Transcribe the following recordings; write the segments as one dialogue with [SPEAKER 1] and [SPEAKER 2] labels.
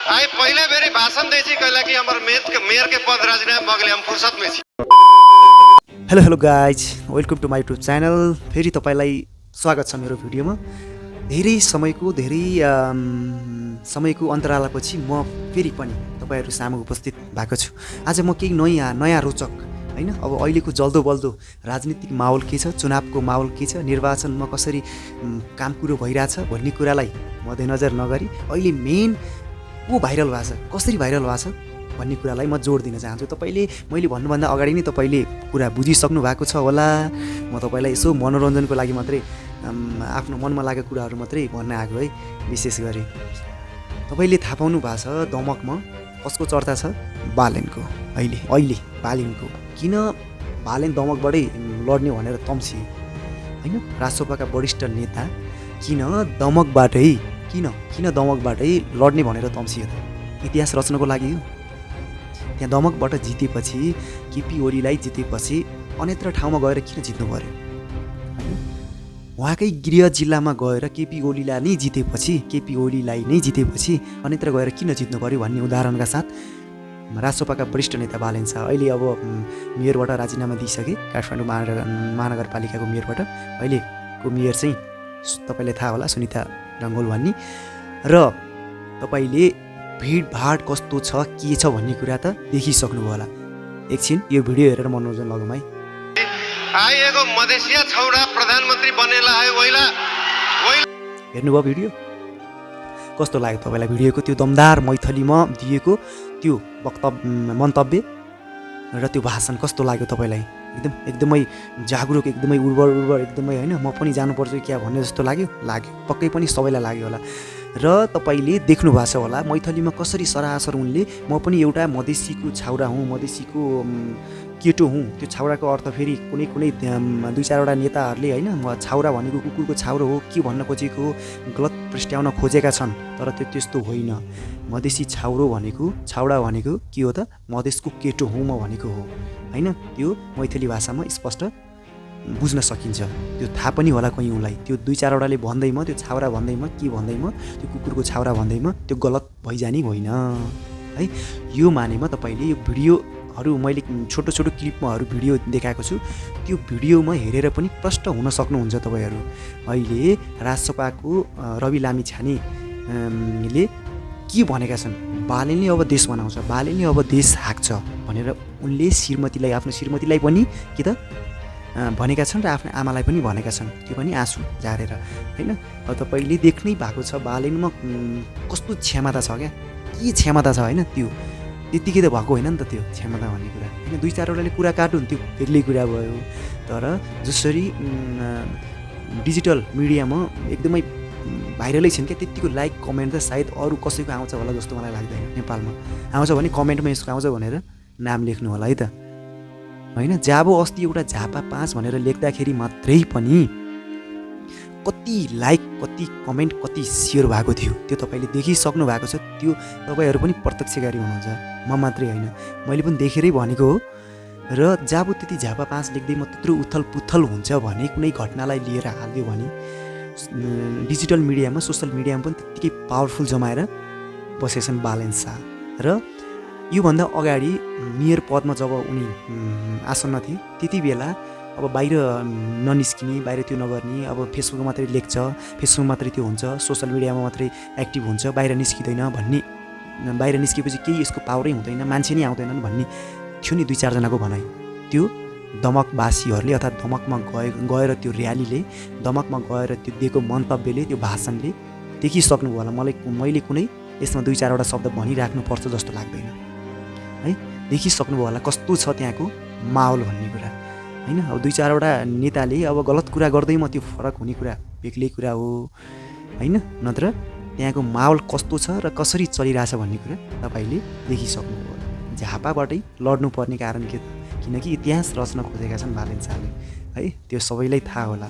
[SPEAKER 1] I पहले बेरी भाषण देछि कहला कि हमर मेयर के पद राजीनामा भगले हम फुर्सद में छी।
[SPEAKER 2] Hello guys, welcome to my YouTube channel. फेरि तपाईँलाई स्वागत छ मेरो भिडियोमा। धेरै समयको अन्तरालपछि म फेरि पनि तपाईँहरू सामु उपस्थित भएको छु। आज म केही नयाँ रोचक हैन, अब अहिलेको जल्दो बल्दो राजनीतिक माहौल के छ, चुनावको माहौल के छ, निर्वाचनमा कसरी काम कुरो भइरहेछ भन्ने कुरालाई मध्यनजर नगरी अहिले मेन को भाइरल भएको छ, कसरी भाइरल भएको छ भन्ने कुरालाई म जोड दिन चाहन्छु। तपाईँले मैले भन्नुभन्दा अगाडि नै तपाईँले कुरा बुझिसक्नु भएको छ होला। म तपाईँलाई यसो मनोरञ्जनको लागि मात्रै आफ्नो मनमा लागेको कुराहरू मात्रै भन्न आएको है। विशेष गरी तपाईँले थाहा पाउनु भएको छ दमकमा कसको चर्चा छ? बालेनको। अहिले बालेनको किन बालेन दमकबाटै लड्ने भनेर तम्सिए होइन? राजसभाका वरिष्ठ नेता किन दमकबाटै लड्ने भनेर तम्सियो त? इतिहास रच्नको लागि हो। त्यहाँ दमकबाट जितेपछि, केपी ओलीलाई जितेपछि अन्यत्र ठाउँमा गएर किन जित्नु पर्यो? उहाँकै गृह जिल्लामा गएर केपी ओलीलाई नै जितेपछि अन्यत्र गएर किन जित्नु पर्यो भन्ने उदाहरणका साथ राजसभाका वरिष्ठ नेता बालेन शाह अहिले अब मेयरबाट राजीनामा दिइसके। काठमाडौँ महानगरपालिकाको मेयरबाट अहिलेको मेयर चाहिँ तपाईँलाई थाहा होला सुनिता ढङ्गोल भन्ने। र तपाईँले भिडभाड कस्तो छ के छ भन्ने कुरा त देखिसक्नुभयो होला। एकछिन यो भिडियो हेरेर मनोरञ्जन लगौँ है।
[SPEAKER 1] आइएको मधेसिया छौडा प्रधानमन्त्री बनेला है वैला
[SPEAKER 2] हेर्नुभयो भिडियो? कस्तो लाग्यो तपाईँलाई भिडियोको त्यो दमदार मैथलीमा दिएको त्यो मन्तव्य र त्यो भाषण कस्तो लाग्यो तपाईँलाई? एकदमै जागरुक, एकदमै उर्वर एकदमै होइन, म पनि जानुपर्छ क्या भन्ने जस्तो लाग्यो? पक्कै पनि सबैलाई लाग्यो होला। र तपाईँले देख्नु भएको छ होला मैथलीमा कसरी सरासर उनले म पनि एउटा मधेसीको छाउरा हुँ, मधेसीको केटो हुँ। त्यो छाउराको अर्थ फेरि कुनै दुई चारवटा नेताहरूले होइन म छाउरा भनेको कुकुरको छाउरो हो के भन्न खोजेको गलत पृष्ठ्याउन खोजेका छन्। तर त्यो त्यस्तो होइन। मधेसी छाउरा भनेको के हो त? मधेसको केटो हुँ म भनेको हो होइन। त्यो मैथली भाषामा स्पष्ट बुझ्न सकिन्छ। त्यो थाहा पनि होला कहीँलाई। त्यो दुई चारवटाले भन्दैमा त्यो छाउरा भन्दैमा त्यो कुकुरको छाउरा भन्दैमा त्यो गलत भइजाने होइन है। यो मानेमा तपाईँले यो भिडियोहरू मैले छोटो क्लिपमा भिडियो देखाएको छु, त्यो भिडियोमा हेरेर पनि प्रष्ट हुन सक्नुहुन्छ तपाईँहरू। अहिले राजसभाको रवि लामिछानेले के भनेका छन्? बालेनले अब देश बनाउँछ, बालेनले अब देश हाँक्छ भनेर उनले आफ्नो श्रीमतीलाई पनि के त भनेका छन् र आफ्नो आमालाई पनि भनेका छन्। त्यो पनि आँसु झारेर होइन। अब तपाईँले देख्नै भएको छ बालेनमा कस्तो क्षमता छ क्या, के क्षमता छ होइन। त्यो त्यत्तिकै त भएको होइन नि त त्यो क्षमता भन्ने कुरा होइन। दुई चारवटाले कुरा काटुन् त्यो बेग्लै कुरा भयो। तर जसरी डिजिटल मिडियामा एकदमै भाइरलै छन् क्या, त्यत्तिको लाइक कमेन्ट त सायद अरू कसैको आउँछ होला जस्तो मलाई लाग्दैन। नेपालमा आउँछ भने कमेन्टमा यसको आउँछ भनेर नाम लेख्नु होला है त होइन। जाबो अस्ति एउटा झापा 5 भनेर लेख्दाखेरि मात्रै पनि कति लाइक, कति कमेन्ट, कति सेयर भएको थियो त्यो तपाईँले देखिसक्नु भएको छ। त्यो तपाईँहरू पनि प्रत्यक्षकारी हुनुहुन्छ, म मात्रै होइन, मैले पनि देखेरै भनेको हो। र जाबो त्यति झापा 5 लेख्दैमा त्यत्रो उथल पुथल हुन्छ भने, कुनै घटनालाई लिएर हाल्यो भने डिजिटल मिडियामा, सोसल मिडियामा पनि त्यत्तिकै पावरफुल जमाएर बसेछन् बालेन शाह। र योभन्दा अगाडि मेयर पदमा जब उनी आसन्न थिए त्यति बेला अब बाहिर ननिस्किने, बाहिर त्यो नगर्ने, अब फेसबुकमा मात्रै लेख्छ, फेसबुक मात्रै त्यो हुन्छ, सोसल मिडियामा मात्रै एक्टिभ हुन्छ, बाहिर निस्किँदैन भन्ने, बाहिर निस्केपछि केही यसको पावरै हुँदैन, मान्छे नै आउँदैनन् भन्ने थियो नि दुई चारजनाको भनाइ। त्यो दमकवासीहरूले अर्थात् दमकमा गएर त्यो र्यालीले, दमकमा गएर त्यो दिएको मन्तव्यले, त्यो भाषणले देखिसक्नुभयो होला। मैले कुनै यसमा दुई चारवटा शब्द भनिराख्नुपर्छ जस्तो लाग्दैन है। देखिसक्नुभयो होला कस्तो छ त्यहाँको माहौल भन्ने कुरा होइन। अब दुई चारवटा नेताले अब गलत कुरा गर्दैमा त्यो फरक हुने कुरा बेग्लै कुरा हो होइन। नत्र त्यहाँको माहौल कस्तो छ र कसरी चलिरहेछ भन्ने कुरा तपाईँले देखिसक्नुभयो होला। झापाबाटै लड्नुपर्ने कारण के त? किनकि इतिहास रच्न खोजेका छन् बालेन शाहले है। त्यो सबैलाई थाहा होला।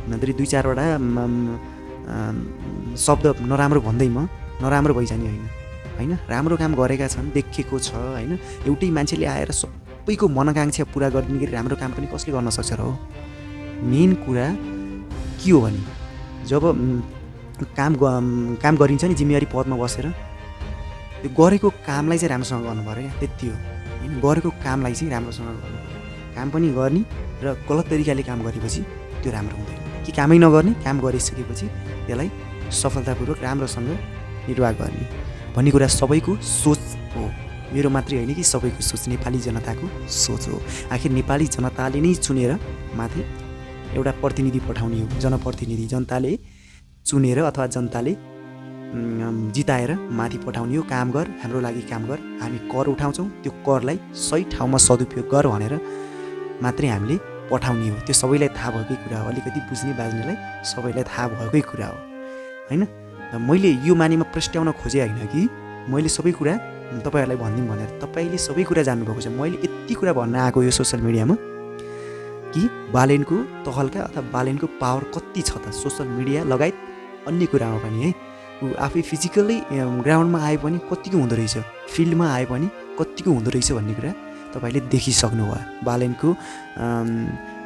[SPEAKER 2] नत्र दुई चारवटा शब्द नराम्रो भन्दैमा नराम्रो भइजाने होइन। राम्रो काम गरेका छन्, देखेको छ होइन। एउटै मान्छेले आएर सबैको मनोकाङ्क्षा पुरा गर्ने गरी राम्रो काम पनि कसले गर्न सक्छ र हो? मेन कुरा के हो भने जब काम गरिन्छ नि जिम्मेवारी पदमा बसेर त्यो गरेको कामलाई चाहिँ राम्रोसँग गर्नु पऱ्यो क्या, त्यति हो होइन। गरेको कामलाई चाहिँ राम्रोसँग गर्नु पऱ्यो। काम पनि गर्ने र गलत तरिकाले काम गरेपछि त्यो राम्रो हुँदैन। कि कामै नगर्ने, काम गरिसकेपछि त्यसलाई सफलतापूर्वक राम्रोसँग निर्वाह गर्ने भन्ने कुरा सबैको सोच हो। मेरो मात्रै होइन कि सबैको सोच, नेपाली जनताको सोच हो। आखिर नेपाली जनताले नै चुनेर माथि एउटा प्रतिनिधि पठाउने हो। जनप्रतिनिधि जनताले चुनेर अथवा जनताले जिताएर माथि पठाउने हो। काम गर, हाम्रो लागि काम गर, हामी कर उठाउँछौँ, त्यो करलाई सही ठाउँमा सदुपयोग गर भनेर मात्रै हामीले पठाउने हो। त्यो सबैलाई थाहा भएकै कुरा हो। अलिकति बुझ्ने बाज्नेलाई सबैलाई थाहा भएकै कुरा हो होइन। मैले यो मानेमा प्रस्ट्याउन खोजेँ होइन कि मैले सबै कुरा तपाईँहरूलाई भनिदिउँ भनेर। तपाईँले सबै कुरा जान्नुभएको छ। मैले यति कुरा भन्न आएको यो सोसियल मिडियामा कि बालेनको तहल्का अथवा बालेनको पावर कति छ त सोसियल मिडिया लगायत अन्य कुरामा पनि है। ऊ आफै फिजिकल्ली ग्राउन्डमा आए पनि कतिको हुँदो रहेछ, फिल्डमा आए पनि कतिको हुँदो रहेछ भन्ने कुरा तपाईँले देखिसक्नु भयो।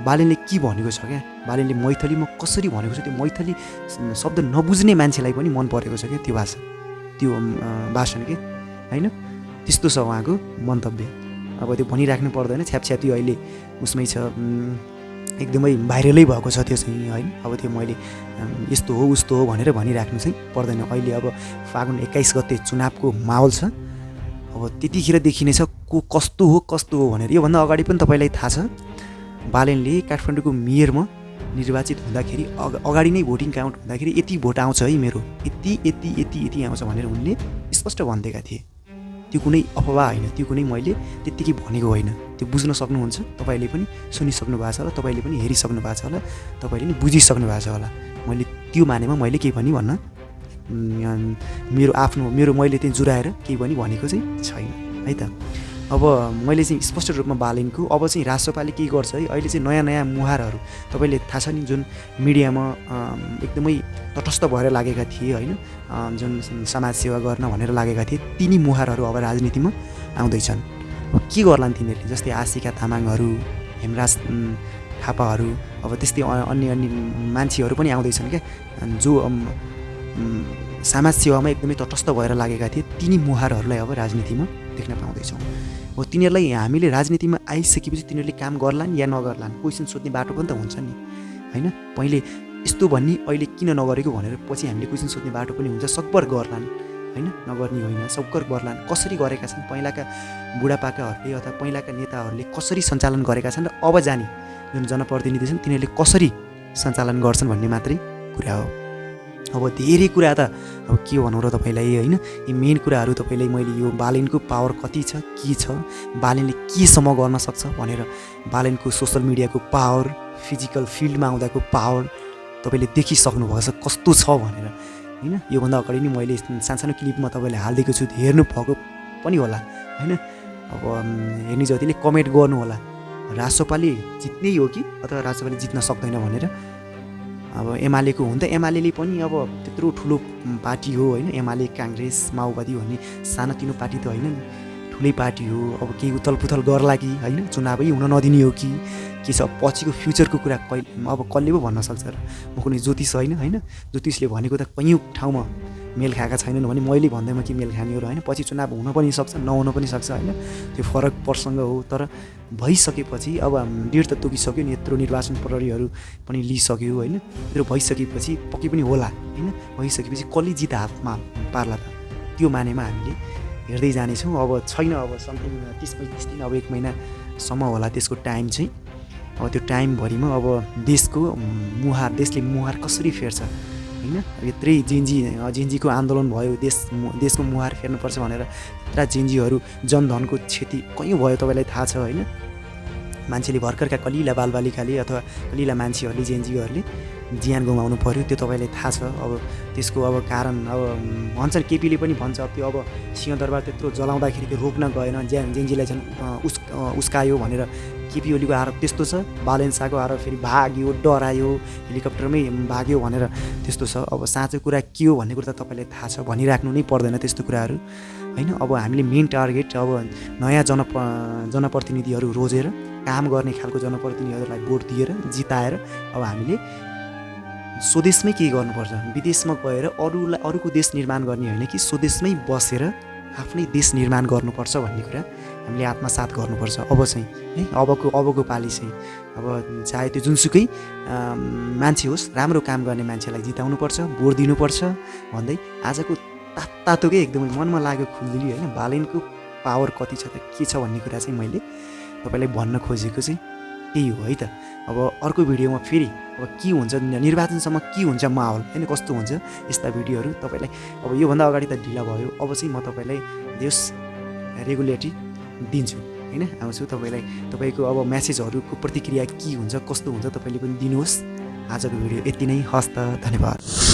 [SPEAKER 2] बालेनले के भनेको छ क्या, बालेनले मैथलीमा कसरी भनेको छ, त्यो मैथली शब्द नबुझ्ने मान्छेलाई पनि मन परेको छ क्या त्यो भाषा, त्यो भाषण के होइन। त्यस्तो छ उहाँको मन्तव्य। अब त्यो भनिराख्नु पर्दैन, छ्यापछ्यापी अहिले उसमै छ, एकदमै भाइरलै भएको छ त्यो चाहिँ होइन। अब त्यो मैले यस्तो हो उस्तो हो भनेर भनिराख्नु चाहिँ पर्दैन। अहिले अब फागुन 21 गते चुनावको माहौल छ। अब त्यतिखेरदेखि नै छ को कस्तो हो भनेर। योभन्दा अगाडि पनि तपाईँलाई थाहा छ बालेनले काठमाडौँको मेयरमा निर्वाचित हुँदाखेरि अगाडि नै भोटिङ काउन्ट हुँदाखेरि यति भोट आउँछ है मेरो, यति आउँछ भनेर उनले स्पष्ट भनिदिएका थिए। त्यो कुनै अफवाह होइन, त्यो कुनै मैले त्यत्तिकै भनेको होइन। त्यो बुझ्न सक्नुहुन्छ, तपाईँले पनि सुनिसक्नु भएको छ होला, तपाईँले पनि हेरिसक्नु भएको छ होला, तपाईँले पनि बुझिसक्नु भएको छ होला। मैले त्यो मानेमा मैले केही पनि भन्न मेरो मैले चाहिँ जुराएर केही पनि भनेको चाहिँ छैन है त। अब मैले चाहिँ स्पष्ट रूपमा बालेनको अब चाहिँ राजसभाले के गर्छ है, अहिले चाहिँ नयाँ मुहारहरू तपाईँले थाहा छ नि, जुन मिडियामा एकदमै तटस्थ भएर लागेका थिए होइन, जुन समाजसेवा गर्न भनेर लागेका थिए, तिनी मुहारहरू अब राजनीतिमा आउँदैछन्। के गर्लान् तिनीहरूले, जस्तै आशिका तामाङहरू, हेमराज थापाहरू, अब त्यस्तै अन्य मान्छेहरू पनि आउँदैछन् क्या, जो समाज सेवामा एकदमै तटस्थ भएर लागेका थिए। तिनी मुहारहरूलाई अब राजनीतिमा देख्न पाउँदैछौँ। अब तिनीहरूलाई हामीले राजनीतिमा आइसकेपछि तिनीहरूले काम गर्लान् या नगर्लान्, क्वेसन सोध्ने बाटो पनि त हुन्छ नि होइन। पहिले यस्तो भन्ने अहिले किन नगरेको भनेर पछि हामीले क्वेसन सोध्ने बाटो पनि हुन्छ। सकभर गर्लान् होइन, नगर्ने होइन, सकभर गर्लान्। कसरी गरेका छन् पहिलाका बुढापाकाहरूले अथवा पहिलाका नेताहरूले कसरी सञ्चालन गरेका छन् र अब जाने जुन जनप्रतिनिधि छन् तिनीहरूले कसरी सञ्चालन गर्छन् भन्ने मात्रै कुरा हो। अब धेरै कुरा त अब के भनौँ र तपाईँलाई होइन। यी मेन कुराहरू तपाईँलाई मैले यो बालेनको पावर कति छ, के छ, बालेनले केसम्म गर्न सक्छ भनेर, बालेनको सोसल मिडियाको पावर, फिजिकल फिल्डमा आउँदाको पावर तपाईँले देखिसक्नु भएको छ कस्तो छ भनेर होइन। योभन्दा अगाडि नै मैले सानो क्लिपमा तपाईँलाई हालिदिएको छु, हेर्नु भएको पनि होला होइन। अब हेर्ने जतिले कमेन्ट गर्नु होला, राजसभाले जित्नै हो कि अथवा राजसभाले जित्न सक्दैन भनेर। अब एमालेको हुन्छ, एमाले पनि अब त्यत्रो ठुलो पार्टी हो होइन, एमाले काङ्ग्रेस माओवादी भन्ने सानोतिनो पार्टी त होइन नि, ठुलै पार्टी हो। अब केही उथलपुथल गर्ला कि होइन, चुनावै हुन नदिने हो कि के छ, पछिको फ्युचरको कुरा अब कसले पो भन्न सक्छ र। म कुनै ज्योतिष होइन होइन, ज्योतिषले भनेको त कैयौँ ठाउँमा मेल खाएका छैनन् भने मैले भन्दैमा कि मेल खाने हो र होइन। पछि चुनाव हुन पनि सक्छ, नहुन पनि सक्छ होइन, त्यो फरक प्रसङ्ग हो। तर भइसकेपछि अब डेढ त तोकिसक्यो नि, यत्रो निर्वाचन प्रहरीहरू पनि लिइसक्यो होइन, यत्रो भइसकेपछि पक्कै पनि होला होइन। भइसकेपछि कसले जित हातमा पार्ला त, त्यो मानेमा हामीले हेर्दै जानेछौँ। अब छैन, अब समथिङ 30-35 दिन, अब 1 महिनासम्म होला त्यसको टाइम चाहिँ। अब त्यो टाइमभरिमा अब देशले मुहार कसरी फेर्छ होइन। यत्रै जेन्जीको आन्दोलन भयो, देशको मुहार फेर्नुपर्छ भनेर यत्रा जेन्जीहरू जनधनको क्षति कयौँ भयो तपाईँलाई थाहा छ होइन। मान्छेले भर्खरका कलिला बालबालिकाले अथवा कलिला मान्छेहरूले जेन्जीहरूले ज्यान गुमाउनु पर्यो, त्यो तपाईँलाई थाहा छ। अब त्यसको अब कारण अब भन्छन्, केपीले पनि भन्छ त्यो अब सिंहदरबार त्यत्रो जलाउँदाखेरि त्यो रोक्न गएन, जेन्जीलाई झन् उस्कायो भनेर केपी ओलीको आरोप त्यस्तो छ। बालेन शाहको आरोप फेरि भाग्यो, डरायो, हेलिकप्टरमै भाग्यो भनेर त्यस्तो छ। अब साँचो कुरा के हो भन्ने कुरा त तपाईँलाई थाहा छ, भनिराख्नु नै पर्दैन त्यस्तो कुराहरू होइन। अब हामीले मेन टार्गेट अब नयाँ जनप्रतिनिधिहरू रोजेर काम गर्ने खालको जनप्रतिनिधिहरूलाई भोट दिएर जिताएर अब हामीले स्वदेशमै के गर्नुपर्छ, विदेशमा गएर अरूको देश निर्माण गर्ने होइन कि स्वदेशमै बसेर आफ्नै देश निर्माण गर्नुपर्छ भन्ने कुरा हामीले आत्मसात गर्नुपर्छ। अब चाहिँ है अबको पालि चाहिँ अब चाहे त्यो जुनसुकै मान्छे होस्, राम्रो काम गर्ने मान्छेलाई जिताउनुपर्छ, भोट दिनुपर्छ भन्दै आजको तातोकै एकदमै मनमा लाग्यो खुल्दिली होइन, बालेनको पावर कति छ त के छ भन्ने कुरा चाहिँ मैले तपाईँलाई भन्न खोजेको चाहिँ त्यही हो है त। अब अर्को भिडियोमा फेरि अब के हुन्छ, निर्वाचनसम्म के हुन्छ माहौल होइन, कस्तो हुन्छ यस्ता भिडियोहरू तपाईँलाई अब योभन्दा अगाडि त ढिला भयो, अब चाहिँ म तपाईँलाई देश रेगुलेटरी दिन्छु होइन, आउँछु तपाईँलाई। तपाईँको अब म्यासेजहरूको प्रतिक्रिया के हुन्छ, कस्तो हुन्छ तपाईँले पनि दिनुहोस्। आजको भिडियो यति नै, हस् त, धन्यवाद।